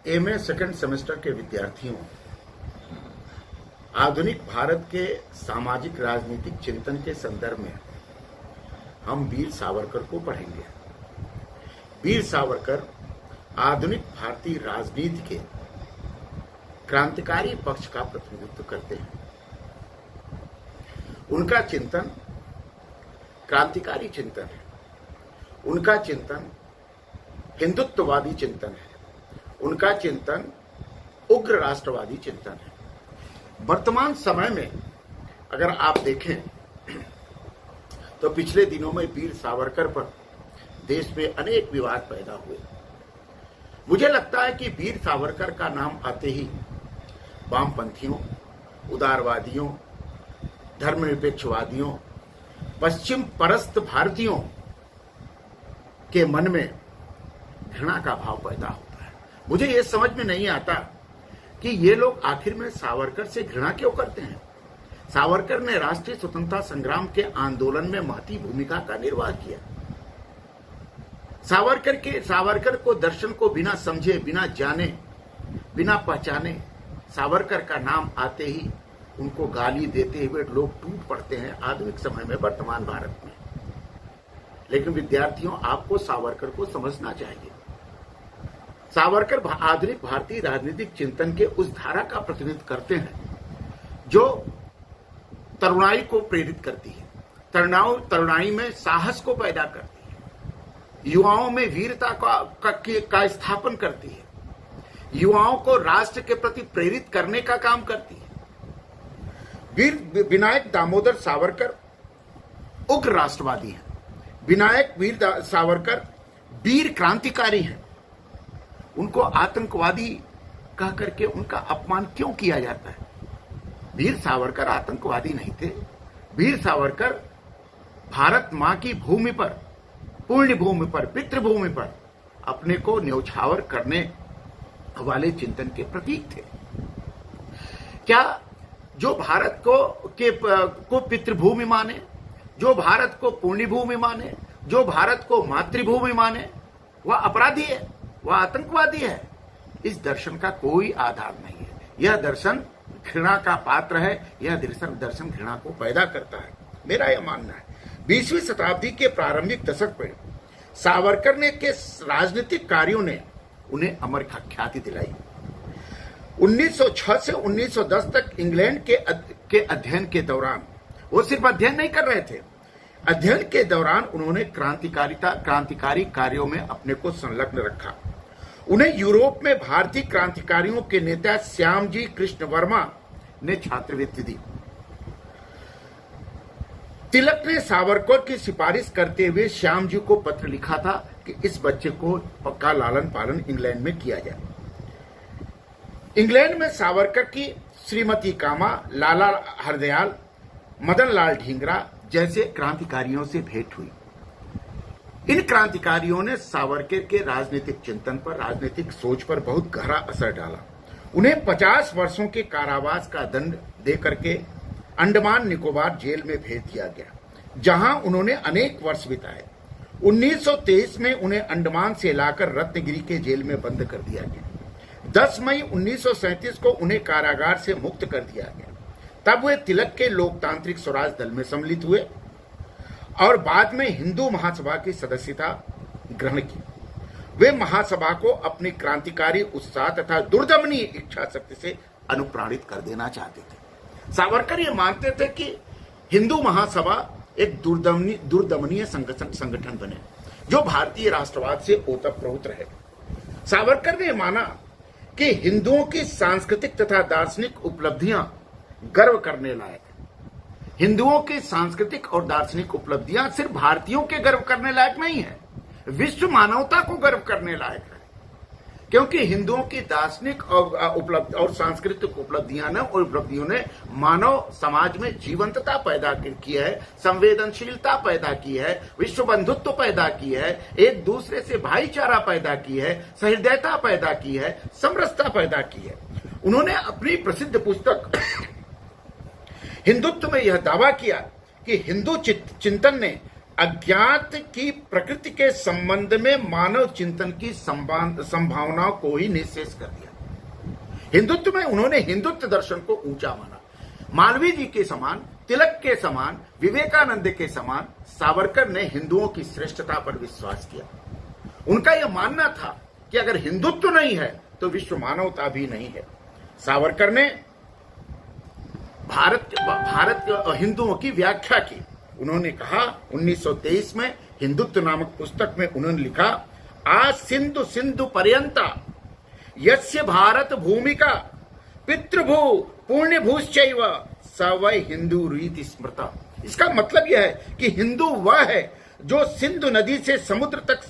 MA second semester के विद्यार्थियों, आधुनिक भारत के सामाजिक राजनीतिक चिंतन के संदर्भ में हम वीर सावरकर को पढ़ेंगे। वीर सावरकर आधुनिक भारतीय राजनीति के क्रांतिकारी पक्ष का प्रतिनिधित्व करते हैं। उनका चिंतन क्रांतिकारी चिंतन है, उनका चिंतन हिंदुत्ववादी चिंतन है, उनका चिंतन उग्र राष्ट्रवादी चिंतन है। वर्तमान समय में अगर आप देखें तो पिछले दिनों में वीर सावरकर पर देश में अनेक विवाद पैदा हुए। मुझे लगता है कि वीर सावरकर का नाम आते ही वामपंथियों, उदारवादियों, धर्मनिरपेक्षवादियों, पश्चिम परस्त भारतीयों के मन में घृणा का भाव पैदा होता है। मुझे ये समझ में नहीं आता कि ये लोग आखिर में सावरकर से घृणा क्यों करते हैं। सावरकर ने राष्ट्रीय स्वतंत्रता संग्राम के आंदोलन में महती भूमिका का निर्वाह किया। सावरकर को दर्शन को बिना समझे, बिना जाने, बिना पहचाने सावरकर का नाम आते ही उनको गाली देते हुए लोग टूट पड़ते हैं आधुनिक समय में, वर्तमान भारत में। लेकिन विद्यार्थियों, आपको सावरकर को समझना चाहिए। सावरकर आधुनिक भारतीय राजनीतिक चिंतन के उस धारा का प्रतिनिधित्व करते हैं जो तरुणाई को प्रेरित करती है, तरुणाई में साहस को पैदा करती है, युवाओं में वीरता का स्थापन करती है, युवाओं को राष्ट्र के प्रति प्रेरित करने का काम करती है। वीर विनायक दामोदर सावरकर उग्र राष्ट्रवादी हैं। विनायक वीर सावरकर वीर क्रांतिकारी हैं। उनको आतंकवादी कह करके उनका अपमान क्यों किया जाता है? वीर सावरकर आतंकवादी नहीं थे। वीर सावरकर भारत मां की भूमि पर, पुण्य भूमि पर, पितृभूमि पर अपने को न्यौछावर करने वाले चिंतन के प्रतीक थे। क्या जो भारत को पितृभूमि माने, जो भारत को पुण्य भूमि माने, जो भारत को मातृभूमि माने, वह अपराधी है, वह आतंकवादी है? इस दर्शन का कोई आधार नहीं है। यह दर्शन घृणा का पात्र है, यह दर्शन घृणा को पैदा करता है, मेरा यह मानना है। 20वीं शताब्दी के प्रारंभिक दशक में सावरकर ने के राजनीतिक कार्यों ने उन्हें अमर ख्याति दिलाई। 1906 से 1910 तक इंग्लैंड के अध्ययन के दौरान, वो सिर्फ अध्ययन नहीं कर रहे थे, अध्ययन के दौरान उन्होंने क्रांतिकारी कार्यों में अपने को संलग्न रखा। उन्हें यूरोप में भारतीय क्रांतिकारियों के नेता श्यामजी कृष्ण वर्मा ने छात्रवृत्ति दी। तिलक ने सावरकर की सिफारिश करते हुए श्याम जी को पत्र लिखा था कि इस बच्चे को पक्का लालन पालन इंग्लैंड में किया जाए। इंग्लैंड में सावरकर की श्रीमती कामा, लाला हरदयाल, मदन लाल ढींगरा जैसे क्रांतिकारियों से भेंट हुई। इन क्रांतिकारियों ने सावरकर के राजनीतिक चिंतन पर, राजनीतिक सोच पर बहुत गहरा असर डाला। उन्हें 50 वर्षों के कारावास का दंड देकर के अंडमान निकोबार जेल में भेज दिया गया, जहां उन्होंने अनेक वर्ष बिताए। 1923 में उन्हें अंडमान से लाकर रत्नगिरी के जेल में बंद कर दिया गया। 10 मई 1937 को उन्हें कारागार से मुक्त कर दिया गया। तब वे तिलक के लोकतांत्रिक स्वराज दल में सम्मिलित हुए और बाद में हिंदू महासभा की सदस्यता ग्रहण की। वे महासभा को अपनी क्रांतिकारी उत्साह तथा दुर्दमनीय इच्छा शक्ति से अनुप्राणित कर देना चाहते थे। सावरकर ये मानते थे कि हिंदू महासभा एक दुर्दमनीय संगठन बने जो भारतीय राष्ट्रवाद से ओतप्रोत रहे। सावरकर ने माना कि हिंदुओं की सांस्कृतिक तथा दार्शनिक उपलब्धियां गर्व करने लायक है। हिंदुओं की सांस्कृतिक और दार्शनिक उपलब्धियां सिर्फ भारतीयों के गर्व करने लायक नहीं है, विश्व मानवता को गर्व करने लायक है। क्योंकि हिंदुओं की दार्शनिक और सांस्कृतिक उपलब्धियों ने मानव समाज में जीवंतता पैदा की है, संवेदनशीलता पैदा की है, विश्व बंधुत्व पैदा की है, एक दूसरे से भाईचारा पैदा की है, सहृदयता पैदा की है, समरसता पैदा की है। उन्होंने अपनी प्रसिद्ध पुस्तक हिंदुत्व में यह दावा किया कि हिंदू चिंतन ने अज्ञात की प्रकृति के संबंध में मानव चिंतन की संभावनाओं को ही निःशेष कर दिया। हिंदुत्व में उन्होंने हिंदुत्व दर्शन को ऊंचा माना। मालवीय जी के समान, तिलक के समान, विवेकानंद के समान सावरकर ने हिंदुओं की श्रेष्ठता पर विश्वास किया। उनका यह मानना था कि अगर हिंदुत्व नहीं है तो विश्व मानवता भी नहीं है। सावरकर ने भारत हिंदुओं की व्याख्या की। उन्होंने कहा 1923 में हिंदुत्व नामक पुस्तक में उन्होंने लिखा, आ सिंधु सिंधु पर्यंता यस्य भारत भूमिका पितृभू पुण्य भूश्चैव स वै हिंदू रीति स्मृता। इसका मतलब यह है कि हिंदू वह है जो सिंधु नदी से समुद्र तक